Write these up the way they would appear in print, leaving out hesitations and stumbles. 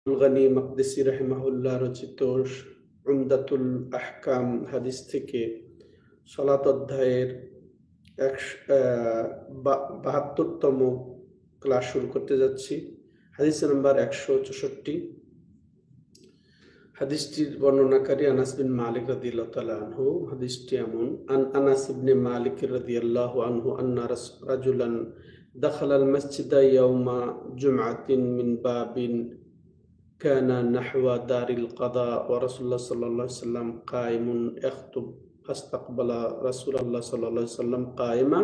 গনি মকদিসি রাহিমাহুল্লাহ রচিত উমদাতুল আহকাম হাদিস থেকে সালাত অধ্যায়ের 72তম ক্লাস শুরু করতে যাচ্ছি। হাদিস নাম্বার 164। হাদিসটির বর্ণনাকারী আনাস বিন মালিক রাদিয়াল্লাহু তাআলা আনহু। হাদিসটি এমন: আনাস ইবনে মালিক রাদিয়াল্লাহু আনহু আন্না রাজুলান দাখালাল মসজিদা ইয়াউমা জুমআতিন মিন বাবিন كان نحو دار القضاء ورسول الله صلى الله عليه وسلم قائم يخطب فاستقبل رسول الله صلى الله عليه وسلم قائما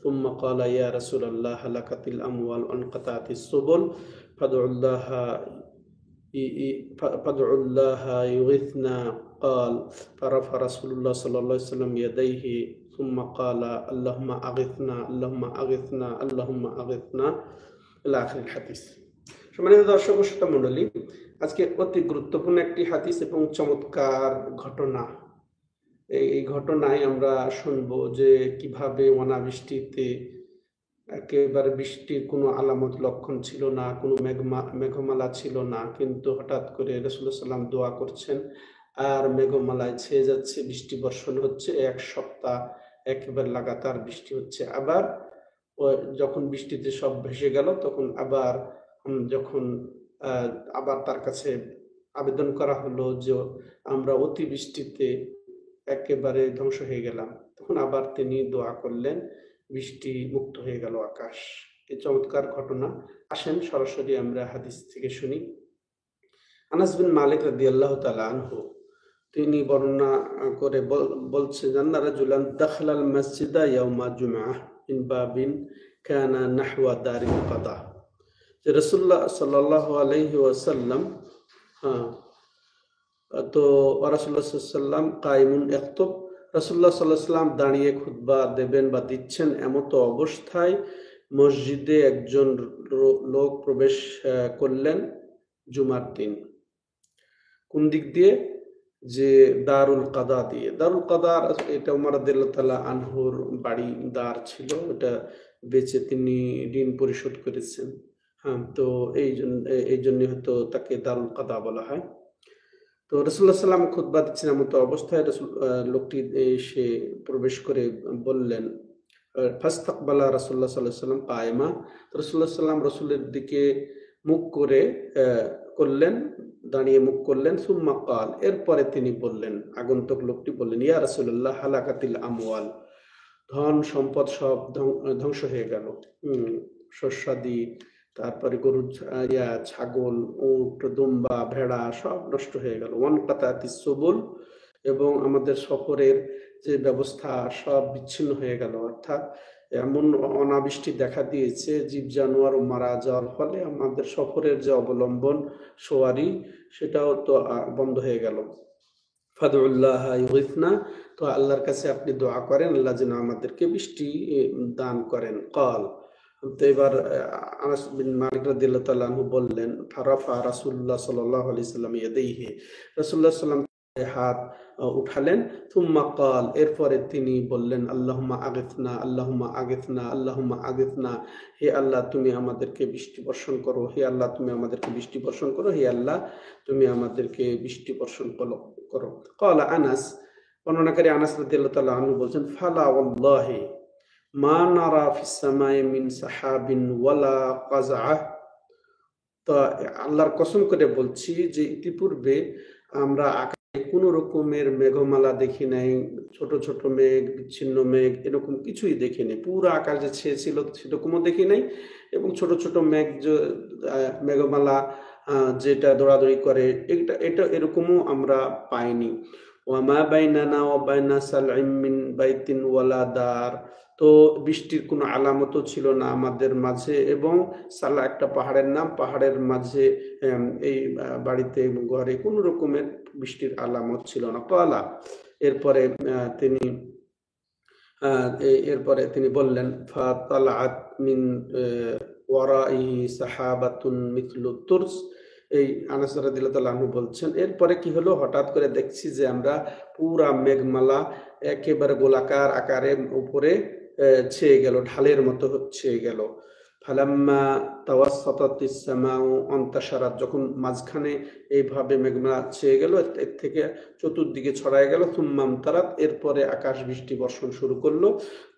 ثم قال يا رسول الله هلكت الأموال وانقطعت السبل فادعوا الله يغيثنا. قال فرفع رسول الله صلى الله عليه وسلم يديه ثم قال اللهم أغثنا اللهم أغثنا اللهم أغثنا إلى آخر الحديث. সম্মানিত দর্শক ও শ্রোতা মণ্ডলী, আজকে অতি গুরুত্বপূর্ণ একটি হাদিস এবং চমৎকার ঘটনা। এই ঘটনায় আমরা শুনবো যে কিভাবে অনাবৃষ্টিতে, একেবারে বৃষ্টির কোনো আলামত লক্ষণ ছিল না, কোনো মেঘমালা ছিল না, কিন্তু হঠাৎ করে রাসূলুল্লাহ সাল্লাম দোয়া করছেন আর মেঘমালায় ছেয়ে যাচ্ছে, বৃষ্টি বর্ষণ হচ্ছে, এক সপ্তাহ একেবারে লাগাতার বৃষ্টি হচ্ছে। আবার যখন বৃষ্টিতে সব ভেসে গেল, তখন যখন তার কাছে আবেদন করা হলো যে আমরা অতিবৃষ্টিতে একেবারে ধ্বংস হয়ে গেলাম, তখন আবার তিনি দোয়া করলেন, বৃষ্টি মুক্ত হয়ে গেল আকাশ। এই চমৎকার ঘটনা। আসেন সরাসরি আমরা হাদিস থেকে শুনি। আনাস বিন মালিক রাদিয়াল্লাহু তাআলা আনহু তিনি বর্ণনা করে বলছে, জান্না রাজুলান দাখালাল মসজিদা ইয়াউমা জুমআহ মিন বাবিন কানা নাহওয়া দারিল কাদা। যে রাসূলুল্লাহ সাল্লাল্লাহু আলাইহি ওয়াসাল্লাম তো রাসূলুল্লাহ সাল্লাল্লাহু আলাইহি ওয়াসাল্লাম কাইমুন ইয়াখতুব, রাসূলুল্লাহ সাল্লাল্লাহু আলাইহি ওয়াসাল্লাম দাঁড়িয়ে খুতবা দেবেন বা দিচ্ছেন, এমতো অবস্থায় মসজিদে একজন লোক প্রবেশ করলেন জুমার দিন। কোন দিক দিয়ে? যে দারুল কাদা দিয়ে। দারুল কাদা এটা ওমর রাদিয়াল্লাহু তাআলা আনহুর বাড়ি দার ছিল, এটা বেচে তিনি ঋণ পরিশোধ করেছেন। তো এই জন্য হয়তো তাকে দারুল কাদা বলা হয়। তো রাসূলুল্লাহ সাল্লাম খুতবা দিচ্ছেন, এমতো অবস্থায় লোকটি এসে প্রবেশ করে বললেন, ফাস্তাকবালা রাসূলুল্লাহ সাল্লাল্লাহু আলাইহি ওয়াসাল্লাম কায়েমা। রাসূলুল্লাহ সাল্লাম রাসূলের দিকে মুখ করে করলেন, দাঁড়িয়ে মুখ করলেন। সুম্মা কাল, এরপরে তিনি বললেন, আগন্তুক লোকটি বললেন, ইয়া রাসূলুল্লাহ হালাকাতিল আমওয়াল, ধন সম্পদ সব ধ্বংস হয়ে গেল, শস্যাদি, তারপরে গরু, ছাগল, উট, দুম্বা, ভেড়া সব নষ্ট হয়ে গেল। ওয়ানকাতাতিস সুবুল, এবং আমাদের সফরের যে ব্যবস্থা সব বিচ্ছিন্ন হয়ে গেল। অর্থাৎ এমন অনাবৃষ্টি দেখা দিয়েছে, জীব জানোয়ার মারা যাওয়ার ফলে আমাদের সফরের যে অবলম্বন সওয়ারি সেটাও তো বন্ধ হয়ে গেল। ফাদউল্লাহ ইউগিথনা, তো আল্লাহর কাছে আপনি দোয়া করেন, আল্লাহ যেন আমাদেরকে বৃষ্টি দান করেন। কাল, তো এবার আনাস বিন মালিক রাদিয়াল্লাহু তাআলা আনহু বললেন, ফারাফা রাসূলুল্লাহ সাল্লাল্লাহু আলাইহি ওয়াসাল্লাম ইয়াদাইহি, রাসূলুল্লাহ সাল্লাল্লাহু আলাইহি ওয়াসাল্লাম হাত উঠালেন। থুম্মা কাল, এরপরে তিনি বললেন, আল্লাহুম্মা আগিথনা আল্লাহুম্মা আগিথনা আল্লাহুম্মা আগিথনা, হে আল্লাহ তুমি আমাদেরকে বৃষ্টি বর্ষণ করো, হে আল্লাহ তুমি আমাদেরকে বৃষ্টি বর্ষণ করো, হে আল্লাহ তুমি আমাদেরকে বৃষ্টি বর্ষণ করো। ক্বালা আনাস, বর্ণনাকারী আনাস রাদিয়াল্লাহু তাআলা আনহু বলছেন, ফালা ওয়াল্লাহি মা নারা ফিস সামাই মিন সাহাবিন ওয়ালা কাযআ, তো আল্লাহর কসম করে বলছি যে ইতিপূর্বে আমরা আকাশে কোনো রকমের মেঘমালা দেখি নাই, ছোট ছোট মেঘ, বিচ্ছিন্ন মেঘ, এরকম কিছুই দেখি নাই। পুরো আকাশ যে ছেয়ে ছিল সেরকমও দেখি নাই, এবং ছোট ছোট মেঘমালা যেটা দৌড়াদৌড়ি করে এটা এরকমও আমরা পাইনি। ওয়ামা বাইনানা ওয়া বাইনা সালইম মিন বাইতিন ওয়ালা দার, তো বৃষ্টির কোনো আলামতও ছিল না আমাদের মাঝে, এবং সালা একটা পাহাড়ের নাম, পাহাড়ের মাঝে এই বাড়িতে ঘরে কোনো রকমের বৃষ্টির আলামত ছিল না। কলা, এরপরে তিনি বললেন, ফাতালাআত মিন ওয়ারাইহি সাহাবাতুন মিথলু তুরস, এই আনাস রাদিয়াল্লাহু তাআলা আনহু বলছেন, এরপরে কি হলো, হঠাৎ করে দেখছি যে আমরা পুরা মেঘমালা একেবারে গোলাকার আকারে উপরে ছেয়ে গেল, ঢালের মতো ছেয়ে গেল। ফালাম্মা তাওয়াসসাতাতিস সামাউ অন্তাশারাত, যখন মাঝখানে এইভাবে মেঘনা ছেয়ে গেল, এর থেকে চতুর্দিকে ছড়ায় গেল, সুম্মাম তারাত, এরপরে আকাশ বৃষ্টি বর্ষণ শুরু করলো।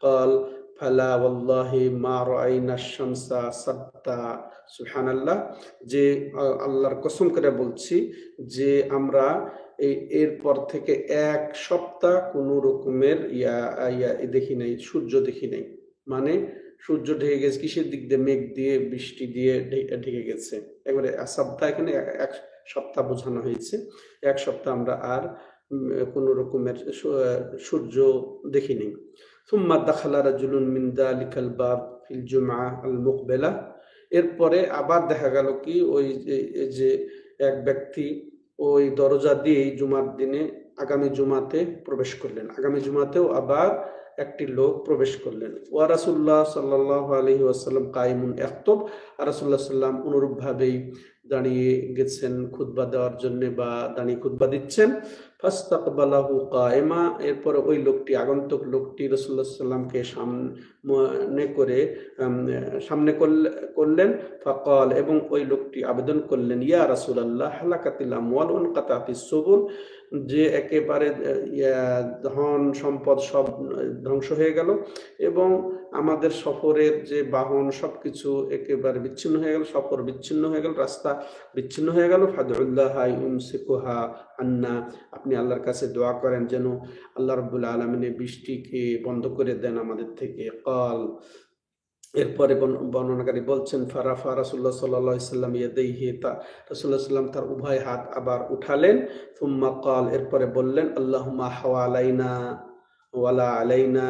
কাল ফালা ওয়াল্লাহি মা রাআইনা শামসা সাত্তা, সুবহানাল্লাহ, যে আল্লাহর কসম করে বলছি যে আমরা এরপর থেকে এক সপ্তাহ কোনো রকমের দেখি নাই, সূর্য দেখি নাই। মানে সূর্য ঢেকে গেছে কিসের দিক দিয়ে? মেঘ দিয়ে, বৃষ্টি দিয়ে ঢেকে গেছে। একবারে সপ্তাহ, এখানে এক সপ্তাহ বোঝানো হয়েছে। এক সপ্তাহ আমরা আর কোন রকমের সূর্য দেখিনি। সুম্মা দাখালা রাজুলুন মিন যালিকাল বাব ফিল জুমআ আল মুকবিলা, এরপরে আবার দেখা গেল কি ওই যে এক ব্যক্তি ওই দরজা দিয়ে জুমার দিনে আগামী জুমাতে প্রবেশ করলেন। আগামী জুমাতেও আবার একটি লোক প্রবেশ করলেন। ওয়া রাসূলুল্লাহ সাল্লাল্লাহু আলাইহি ওয়াসাল্লাম কাইমুন ইয়াখতুব, আর রাসূলুল্লাহ সাল্লাম অনুরূপভাবেই দাঁড়িয়ে গেছেন খুতবা দেওয়ার জন্য, বা দাঁড়িয়ে খুতবা দিচ্ছেন। ফাস্তাকবালাহু কায়েমা, এরপরে ওই লোকটি, আগন্তুক লোকটি রাসূলুল্লাহ সাল্লামকে সামনে করলেন। ফাকাল, এবং ওই লোকটি আবেদন করলেন, ইয়া রাসূলুল্লাহ হালাকাতিল আমওয়াল ওয়া ইনকাতাতিস সুবুল, যে একেবারে ধন সম্পদ সব ধ্বংস হয়ে গেল এবং আমাদের সফরের যে বাহন সবকিছু একেবারে বিচ্ছিন্ন হয়ে গেল, সফর বিচ্ছিন্ন হয়ে গেল, রাস্তা বিচ্ছিন্ন হয়ে গেল। ফাদউল্লাহ ইউমসিকুহা আন্না, আপনি আল্লাহর কাছে দোয়া করেন যেন আল্লাহ রাব্বুল আলামিন বৃষ্টিকে বন্ধ করে দেন আমাদের থেকে। কাল, এরপরে বর্ণনাকারী বলছেন, ফারাফা রাসূলুল্লাহ সাল্লাল্লাহু আলাইহি ওয়াসাল্লাম ইয়াদাইহি, রাসূলুল্লাহ সাল্লাম তার উভয় হাত আবার উঠালেন। সুম্মা কাল, এরপরে বললেন, আল্লাহুম্মা হাওয়ালাইনা ওয়ালা আলাইনা,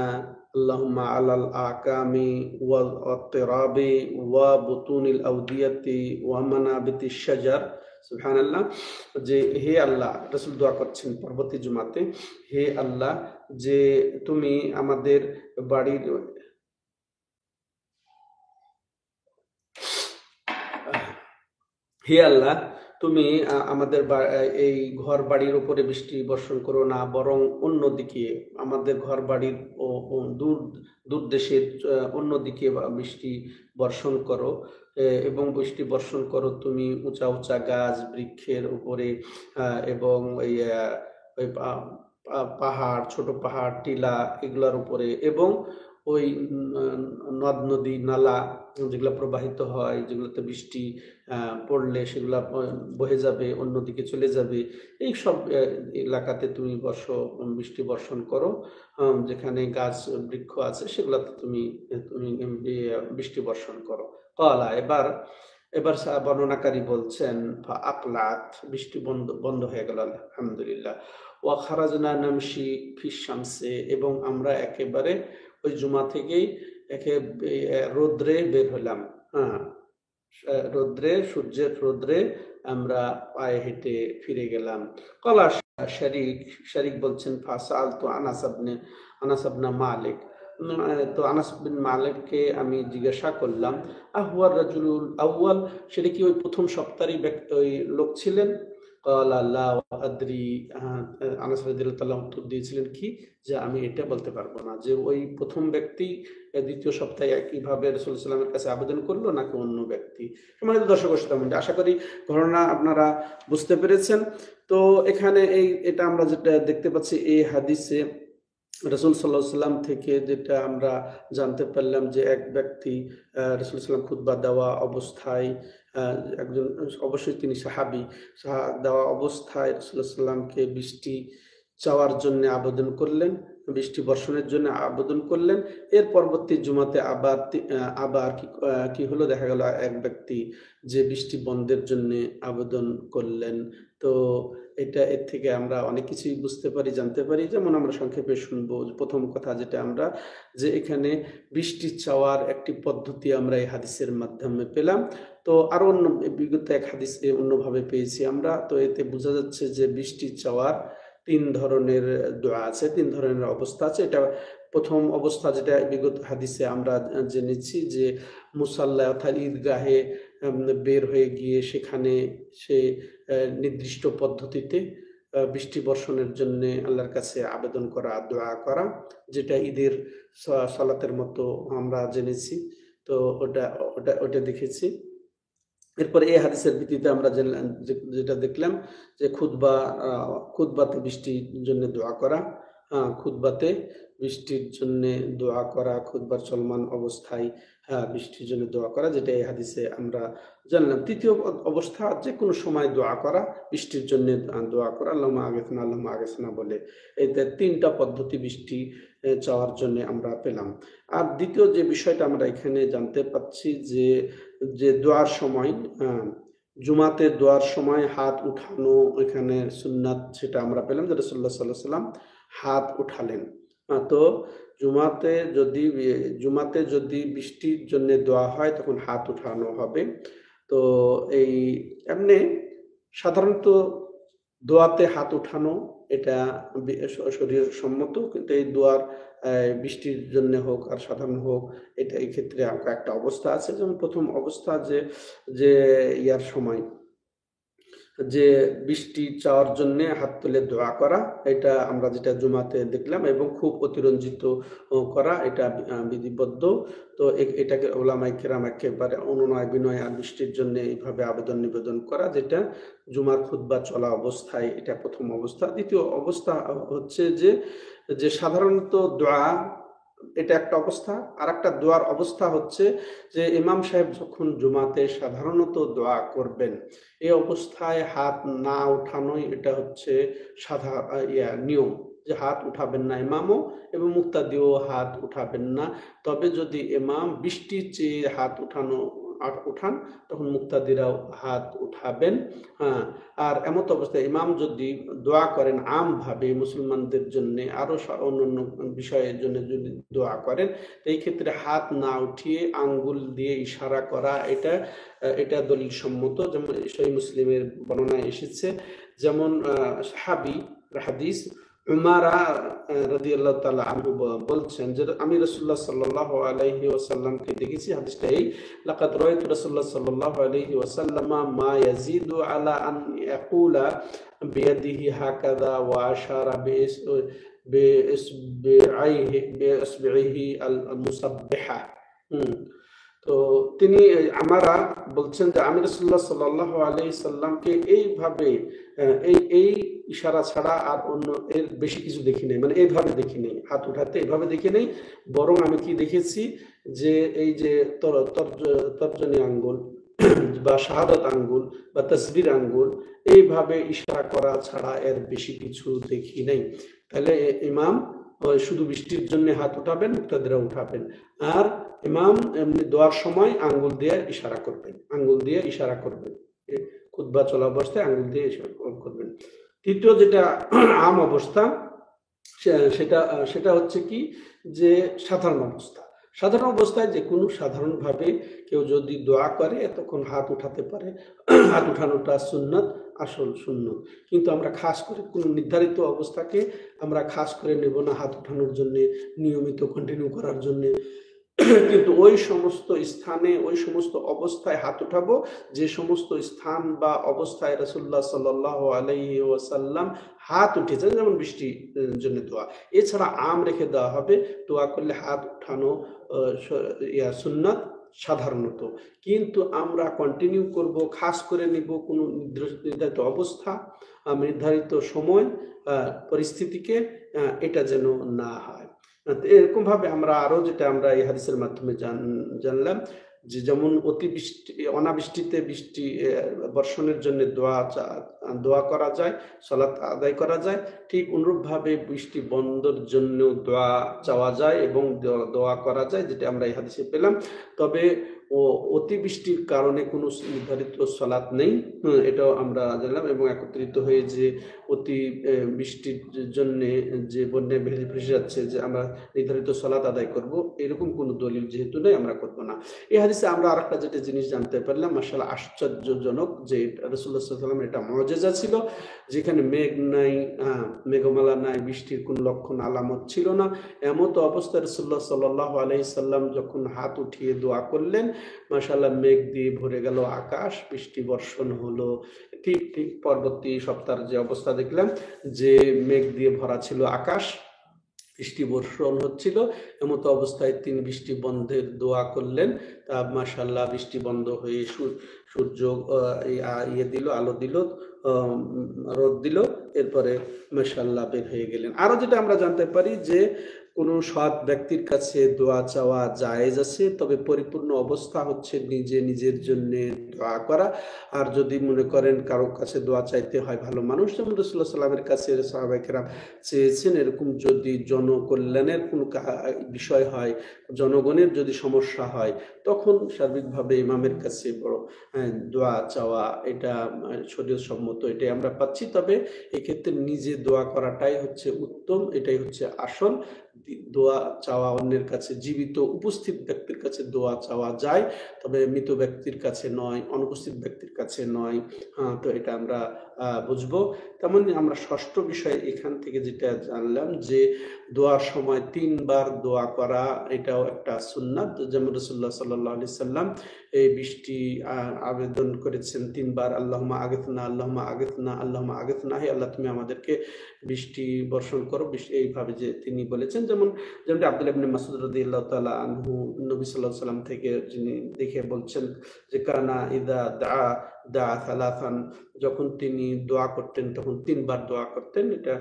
আল্লাহুম্মা আলাল আকামি ওয়াল আত্রাবি ওয়া বুতুনিল আউদিয়াতি ওয়া মানাবিতিশ শাজার। সুবহানাল্লাহ, যে হে আল্লাহ, রাসূল দোয়া করছেন পরবর্তী জুমাতে, হে আল্লাহ, যে তুমি আমাদের বাড়ির, হে আল্লাহ, তুমি আমাদের এই ঘর বাড়ির উপরে বৃষ্টি বর্ষণ করো না, বরং অন্যদিকে আমাদের ঘর বাড়ির দূর দূর দেশের অন্যদিকে বৃষ্টি বর্ষণ করো, এবং বৃষ্টি বর্ষণ করো তুমি উঁচা উঁচা গাছ বৃক্ষের উপরে, এবং ওই পাহাড়, ছোট পাহাড়, টিলা, এগুলার উপরে, এবং ওই নদ নদী নালা যেগুলো প্রবাহিত হয়, যেগুলোতে বৃষ্টি পড়লে সেগুলা বহে যাবে, অন্যদিকে চলে যাবে, এই সব এলাকাতে তুমি বৃষ্টি বর্ষণ করো, যেখানে গাছ বৃক্ষ আছে সেগুলাতে তুমি তুমি বৃষ্টি বর্ষণ করো। কলা, এবার বর্ণনাকারী বলছেন, আকলাত, বৃষ্টি বন্ধ হয়ে গেল, আলহামদুলিল্লাহ। ওয়া খারাজনা নামশি ফিস শামসে, এবং আমরা একেবারে ওই জুমা থেকেই রোদ্রে বের হলাম। হ্যাঁ, সূর্যের রোদ্রে আমরা পায়ে হেঁটে ফিরে গেলাম। কলা শারিক বলছেন, ফাসাল তো আনাস ইবনে মালিক, তো আনাস বিন মালিককে আমি জিজ্ঞাসা করলাম, আহুয়ার রাজুলুল আউয়াল, সেটা কি ওই প্রথম সপ্তাহের ওই লোক ছিলেন? ক্বালা লা আদরি, আনাস রাদিয়াল্লাহু তাআলা উত্তর দিয়েছিলেন কি, যে আমি এটা বলতে পারবো না যে ওই প্রথম ব্যক্তি দ্বিতীয় সপ্তাহে একইভাবে রাসূল সাল্লাল্লাহু আলাইহি ওয়াসাল্লামের কাছে আবেদন করলো নাকি অন্য ব্যক্তি। সম্মানিত দর্শক শ্রোতা, আশা করি ঘটনা আপনারা বুঝতে পেরেছেন। তো এখানে এটা আমরা যেটা দেখতে পাচ্ছি এই হাদিসে, রাসূল সাল্লাল্লাহু আলাইহি ওয়াসাল্লাম থেকে যেটা আমরা জানতে পারলাম যে এক ব্যক্তি রাসূল সাল্লাল্লাহু খুতবা দেওয়া অবস্থায়, একজন, অবশ্যই তিনি সাহাবী, দেওয়া অবস্থায় রাসূল সাল্লাল্লাহু আলাইহি ওয়াসাল্লামকে বৃষ্টি চাওয়ার জন্য আবেদন করলেন, বৃষ্টি বর্ষণের জন্য আবেদন করলেন। এর পরবর্তী জুমাতে আবার কি হলো, দেখা গেল এক ব্যক্তি যে বৃষ্টি বন্ধের জন্য আবেদন করলেন। তো এর থেকে আমরা অনেক কিছুই বুঝতে পারি, জানতে পারি। যেমন আমরা সংক্ষেপে শুনবো, প্রথম কথা যেটা আমরা, যে এখানে বৃষ্টি চাওয়ার একটি পদ্ধতি আমরা এই হাদিসের মাধ্যমে পেলাম। তো আরো অন্য বিগত এক হাদিসে অন্যভাবে পেয়েছি আমরা। তো এতে বোঝা যাচ্ছে যে বৃষ্টি চাওয়ার 3 ধরনের দোয়া আছে, 3 ধরনের অবস্থা আছে। এটা প্রথম অবস্থা, যেটা বিগত হাদিসে আমরা জেনেছি, যে মুসাল্লা অর্থাৎ ঈদগাহে বের হয়ে গিয়ে সেখানে সে নির্দিষ্ট পদ্ধতিতে বৃষ্টি বর্ষণের জন্য আল্লাহর কাছে আবেদন করা, দোয়া করা, যেটা ঈদের সালাতের মতো আমরা জেনেছি। তো ওটা ওটা ওটা দেখেছি। এরপরে এই হাদিসের ভিত্তিতে আমরা যেটা দেখলাম যে খুতবাতে বৃষ্টির জন্য দোয়া করা, খুতবাতে বৃষ্টির জন্য দোয়া করা, খুতবার চলমান অবস্থায় বৃষ্টির জন্য দোয়া করা, যেটা এই হাদিসে আমরা জানলাম। তৃতীয় অবস্থা, যে কোনো সময় দোয়া করা, বৃষ্টির জন্য দোয়া করা, আল্লাহুম্মা আগিথনা আল্লাহুম্মা আগিথনা বলে। এই তিনটা পদ্ধতি বৃষ্টি চাওয়ার জন্য আমরা পেলাম। আর দ্বিতীয় যে বিষয়টা আমরা এখানে জানতে পাচ্ছি যে যে দোয়ার সময়, জুমাতে দোয়ার সময় হাত উঠানো এখানে সুন্নাত, সেটা আমরা পেলাম যে রাসূলুল্লাহ সাল্লাল্লাহু আলাইহি ওয়াসাল্লাম হাত উঠালেন। তো জুমাতে যদি বৃষ্টির জন্য দোয়া হয় তখন হাত উঠানো হবে। তো এই এমনি সাধারণত দোয়াতে হাত উঠানো এটা শরীর সম্মত, কিন্তু এই দোয়ার বৃষ্টির জন্য হোক আর সাধারণ হোক, এটা এই ক্ষেত্রে একটা অবস্থা আছে। যেমন প্রথম অবস্থা যে যে ইয়ার সময় যে বৃষ্টি চাওয়ার জন্য হাত তুলে দোয়া করা, এটা আমরা যেটা জুমাতে দেখলাম, এবং খুব অতিরঞ্জিত করা, এটা বিধিবদ্ধ। তো এটাকে ওলামায়ে কেরাম একেবারে অনুনয় বিনয় আর বৃষ্টির জন্য এইভাবে আবেদন নিবেদন করা, যেটা জুমার খুতবা চলা অবস্থায় এটা প্রথম অবস্থা। দ্বিতীয় অবস্থা হচ্ছে যে যে সাধারণত দোয়া, এটা একটা অবস্থা। আর একটা দোয়ার অবস্থা হচ্ছে যে ইমাম সাহেব যখন জুমাতে সাধারণত দোয়া করবেন, এই অবস্থায় হাত না উঠানোই এটা হচ্ছে নিয়ম, যে হাত উঠাবেন না ইমামও, এবং মুক্তাদিও হাত উঠাবেন না। তবে যদি ইমাম বৃষ্টি চেয়ে হাত উঠান, তখন মুক্তাদিরাও হাত উঠাবেন। আর এমত অবস্থায় ইমাম যদি দোয়া করেন আমভাবে মুসলমানদের জন্য, আরো অন্যান্য বিষয়ের জন্য যদি দোয়া করেন, এই ক্ষেত্রে হাত না উঠিয়ে আঙ্গুল দিয়ে ইশারা করা, এটা দলিল সম্মত। যেমন সহিহ মুসলিমের বর্ণনায় এসেছে, যেমন সাহাবী হাদিস উমারা রাদিয়াল্লাহু তাআলা আনহু বলছেন যে আমি রাসূলুল্লাহ সাল্লাল্লাহু আলাইহি ওয়াসাল্লামকে দেখেছি, হাদিসটা এই, লাকাদ রাআইতু রাসূলুল্লাহ সাল্লাল্লাহু আলাইহি ওয়াসাল্লামা মা ইয়াজিদু আলা আন ইয়াকুলা বিয়াদিহি হাকাযা ওয়া আশারা বিইসবিহি আল মুসাব্বিহা। তো তিনি আমারা বলছেন যে আমি রাসূলুল্লাহ সাল্লাল্লাহু আলাইহি সাল্লামকে এইভাবে এই ইশারা ছাড়া আর অন্য এর বেশি কিছু দেখি নাই, মানে এইভাবে দেখি নাই, হাত উঠাতে এইভাবে দেখি নাই। বরং আমি কি দেখেছি যে এই যে তর্জনী আঙ্গুল বা শাহাদাত আঙ্গুল বা তাসবির আঙ্গুল, এইভাবে ইশারা করা ছাড়া এর বেশি কিছু দেখি নাই। তাহলে ইমাম শুধু বৃষ্টির জন্য হাত উঠাবেন, মুক্তাদিরা উঠাবেন। আর ইমাম এমনি দোয়ার সময় আঙ্গুল দিয়ে ইশারা করবেন, খুতবা চলা অবস্থায় আঙ্গুল দিয়ে ইশারা করবেন। তৃতীয় যেটা আম অবস্থা, সেটা হচ্ছে কি যে সাধারণ অবস্থায় যে কোনো সাধারণভাবে কেউ যদি দোয়া করে তখন হাত উঠাতে পারে। হাত উঠানোটা সুন্নাত, আসল সুন্নত। কিন্তু আমরা খাস করে কোনো নির্ধারিত অবস্থাকে আমরা খাস করে নেব না হাত উঠানোর জন্য, নিয়মিত কন্টিনিউ করার জন্য। কিন্তু ওই সমস্ত স্থানে, ওই সমস্ত অবস্থায় হাত উঠাবো যে সমস্ত স্থান বা অবস্থায় রাসূলুল্লাহ সাল্লাল্লাহু আলাইহি ওয়াসাল্লাম হাত উঠেছেন, যেমন বৃষ্টির জন্য দোয়া। এছাড়া আম রেখে দেওয়া হবে, দোয়া করলে হাত উঠানো সুন্নাত সাধারণত। কিন্তু আমরা কন্টিনিউ করব, খাস করে নিব কোনো নির্ধারিত অবস্থা, নির্ধারিত সময়, পরিস্থিতিকে, এটা যেন না হয়। এরকম ভাবে আমরা আরো যেটা আমরা এই হাদিসের মাধ্যমে জানলাম যে যেমন অনাবৃষ্টিতে বৃষ্টি বর্ষণের জন্য দোয়া করা যায়, সালাত আদায় করা যায়, ঠিক অনুরূপভাবে বৃষ্টি বন্ধের জন্য দোয়া চাওয়া যায় এবং দোয়া করা যায়, যেটা আমরা এই হাদিসে পেলাম। তবে অতিবৃষ্টির কারণে কোনো নির্ধারিত সালাত নেই, এটাও আমরা জানলাম। এবং একত্রিত হয়ে যে অতি বৃষ্টির জন্য যে বন্যায় ভেসে যাচ্ছে, যে আমরা নির্ধারিত সালাত আদায় করব, এরকম কোনো দলিল যেহেতু নেই, আমরা করব না। এই হাদিসে আমরা আরেকটা যেটা জিনিস জানতে পারলাম, মাশাআল্লাহ আশ্চর্যজনক, যে রাসূলুল্লাহ সাল্লাল্লাহু আলাইহি ওয়াসাল্লাম এটা মুজিজা ছিল, যেখানে মেঘ নাই, মেঘমালা নাই, বৃষ্টির কোনো লক্ষণ আলামত ছিল না। এমতো অবস্থায় রাসূলুল্লাহ সাল্লাল্লাহু আলাইহি সাল্লাম যখন হাত উঠিয়ে দোয়া করলেন, মাশাআল্লাহ মেঘ দিয়ে ভরে গেল আকাশ, বৃষ্টি বর্ষণ হলো। ঠিক পরবর্তী সপ্তাহের যে অবস্থা দেখলাম, যে মেঘ দিয়ে ভরা ছিল আকাশ, বৃষ্টি বর্ষণ হচ্ছিল, এমতো অবস্থায় তিনি বৃষ্টি বন্ধের দোয়া করলেন। তা মাশাআল্লাহ বৃষ্টি বন্ধ হয়ে সূর্য ইয়ে দিল, আলো দিল, রোদ দিল, এরপরে মাশাআল্লাহ বের হয়ে গেলেন। আরো যেটা আমরা জানতে পারি যে কোনো সৎ ব্যক্তির কাছে দোয়া চাওয়া জায়েজ আছে, তবে পরিপূর্ণ অবস্থা হচ্ছে নিজে নিজের জন্য দোয়া করা। আর যদি মনে করেন কারো কাছে দোয়া চাইতে হয়, ভালো মানুষ যেমন রাসূলুল্লাহ সাল্লামের কাছে সাহাবায়ে কেরাম চেয়েছেন, এরকম যদি জনকল্যাণের কোনো বিষয় হয়, জনগণের যদি সমস্যা হয়, তখন সার্বিকভাবে ইমামের কাছে বড় দোয়া চাওয়া, এটা শরীয়ত সম্মত, এটাই আমরা পাচ্ছি। তবে এক্ষেত্রে নিজে দোয়া করাটাই হচ্ছে উত্তম, এটাই হচ্ছে আসল। দোয়া চাওয়া অন্যের কাছে, জীবিত উপস্থিত ব্যক্তির কাছে দোয়া চাওয়া যায়, তবে মৃত ব্যক্তির কাছে নয়, অনুপস্থিত ব্যক্তির কাছে নয়। হ্যাঁ, তো এটা আমরা বুঝবো। তেমনি আমরা ষষ্ঠ বিষয় এখান থেকে যেটা জানলাম যে দোয়ার সময় ৩ বার দোয়া করা, এটাও একটা সুন্নাত। যেমন রাসূলুল্লাহ সাল্লাল্লাহু আলাইহি সাল্লাম এই বৃষ্টি আবেদন করেছেন ৩ বার, আল্লাহুম্মা আগিথনা, আল্লাহুম্মা আগিথনা, আল্লাহুম্মা আগিথনা, হে আল্লাহ তুমি আমাদেরকে বৃষ্টি বর্ষণ করো, এইভাবে যে তিনি বলেছেন। যেমনটি আব্দুল্লাহ ইবনে মাসউদ রাদিয়াল্লাহু তাআলা আনহু নবী সাল্লাল্লাহু আলাইহি সাল্লাম থেকে যিনি দেখে বলছেন যে কানা ইযা দা সালাসান, যখন তিনি দোয়া করতেন তখন ৩ বার দোয়া করতেন। এটা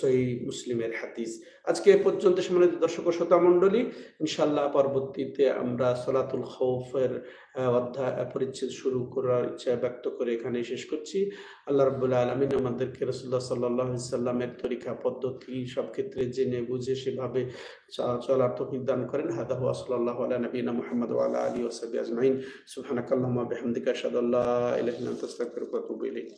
সহিহ মুসলিমের হাদিস। আজকে এ পর্যন্ত সম্মানিত দর্শক ও শ্রোতা মণ্ডলী, ইনশাআল্লাহ পরবর্তীতে আমরা সলাতুল খাউফের অধ্যায় পরিচ্ছেদ শুরু করার ইচ্ছা ব্যক্ত করে এখানেই শেষ করছি। আল্লাহ রাব্বুল আলামিন আমাদেরকে রাসূলুল্লাহ সাল্লাল্লাহু আলাইহি সাল্লামের তরিকা পদ্ধতি সব ক্ষেত্রে জেনে বুঝে সেভাবে চলার তৌফিক দান করেন। হাদা হুয়া সাল্লাল্লাহু আলা নবিয়িনা মুহাম্মদ ওয়া আলা আলিহি ওয়া সাহবিহি আজমাইন। সুবহানাকাল্লাহুম্মা ওয়া বিহামদিকা আশহাদু আল্লা ইলাহা ইল্লা আনতা আস্তাগফিরুকা ওয়া আতুবু ইলাইক।